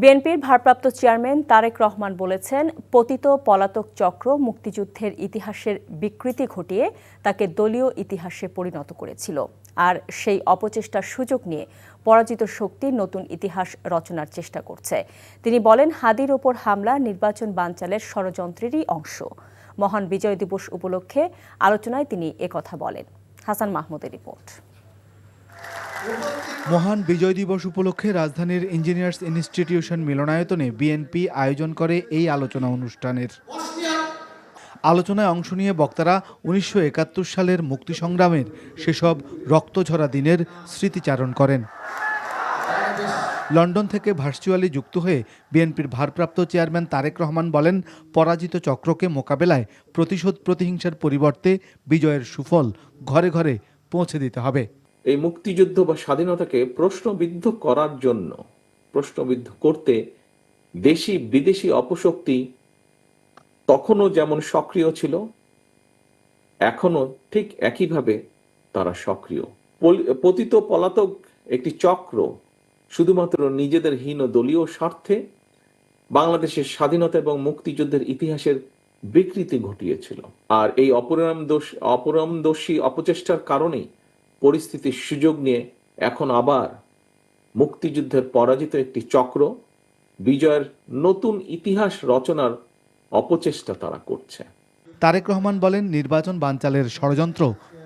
বিএনপির ভারপ্রাপ্ত চেয়ারম্যান তারেক রহমান বলেছেন, পতিত পলাতক চক্র মুক্তিযুদ্ধের ইতিহাসের বিকৃতি ঘটিয়ে তাকে দলীয় ইতিহাসে পরিণত করেছিল। আর সেই অপচেষ্টার সুযোগ নিয়ে পরাজিত শক্তি নতুন ইতিহাস রচনার চেষ্টা করছে। তিনি বলেন, হাদির ওপর হামলা নির্বাচন বানচালের ষড়যন্ত্রেরই অংশ। মহান বিজয় দিবস উপলক্ষে আলোচনায় তিনি একথা বলেন। হাসান মাহমুদের রিপোর্ট। মহান বিজয় দিবস উপলক্ষে রাজধানীর ইঞ্জিনিয়ার্স ইনস্টিটিউশন মিলনায়তনে বিএনপি আয়োজন করে এই আলোচনা অনুষ্ঠানের। আলোচনায় অংশ নিয়ে বক্তারা ১৯৭১ সালের মুক্তি সংগ্রামের সেসব রক্তঝরা দিনের স্মৃতিচারণ করেন। লন্ডন থেকে ভার্চুয়ালি যুক্ত হয়ে বিএনপির ভারপ্রাপ্ত চেয়ারম্যান তারেক রহমান বলেন, পরাজিত চক্রকে মোকাবেলায় প্রতিশোধ প্রতিহিংসার পরিবর্তে বিজয়ের সুফল ঘরে ঘরে পৌঁছে দিতে হবে। এই মুক্তিযুদ্ধ বা স্বাধীনতাকে প্রশ্নবিদ্ধ করার জন্য, প্রশ্নবিদ্ধ করতে দেশি বিদেশি অপশক্তি তখনও যেমন সক্রিয় ছিল, এখনো ঠিক একইভাবে তারা সক্রিয়। পতিত পলাতক একটি চক্র শুধুমাত্র নিজেদের হীন দলীয় স্বার্থে বাংলাদেশের স্বাধীনতা এবং মুক্তিযুদ্ধের ইতিহাসের বিকৃতি ঘটিয়েছিল। আর এই অপরামদর্শী অপচেষ্টার কারণেই পরিস্থিতির সুযোগ নিয়ে এখন আবার মুক্তিযুদ্ধের পরাজিত একটি চক্র বিজয়ের নতুন ইতিহাস রচনার অপচেষ্টা তারা করছে। তারেক রহমান বলেন, নির্বাচন বানচালের ষড়যন্ত্র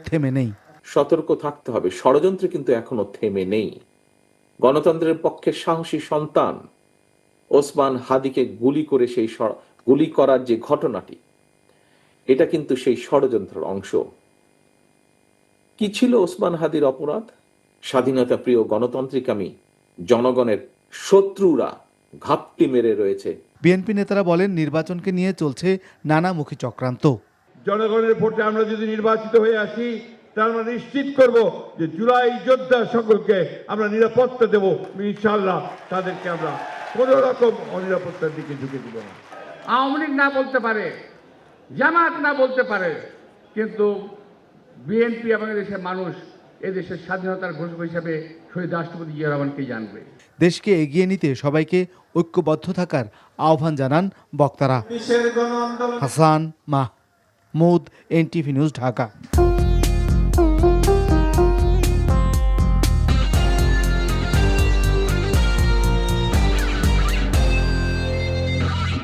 থেমে নেই। সতর্ক থাকতে হবে, ষড়যন্ত্র কিন্তু এখনো থেমে নেই। গণতন্ত্রের পক্ষে সাহসী সন্তান ওসমান হাদিকে গুলি করার যে ঘটনাটি, এটা কিন্তু সেই ষড়যন্ত্রের অংশ। কি ছিল ওসমান হাদির অপরাধ? স্বাধীনতা প্রিয় গণতান্ত্রিকামী জনগণের শত্রুরা ঘাপটি মেরে রয়েছে। বিএনপি নেতারা বলেন, নির্বাচনকে নিয়ে চলছে নানামুখী চক্রান্ত। জনগণের ভোটে আমরা যদি নির্বাচিত হয়ে আসি, তাহলে আমরা নিশ্চিত করব যে জুলাই যোদ্ধা সকলকে আমরা নিরাপত্তা দেব। ইনশাআল্লাহ তাদেরকে আমরা কোনো রকম অনিরাপত্তার দিকে ঝুঁকে দিব না। আওয়ামী লীগ না বলতে পারে, জামাত না বলতে পারে, কিন্তু বিএনপি এবং দেশের মানুষ এদেশের স্বাধীনতার ঘোষক হিসেবে শহীদ রাষ্ট্রপতি জিয়া রহমানকে জানবে। দেশকে এগিয়ে নিতে সবাইকে ঐক্যবদ্ধ থাকার আহ্বান জানান বক্তারা। Hasan Mahmud, NTV news, Dhaka.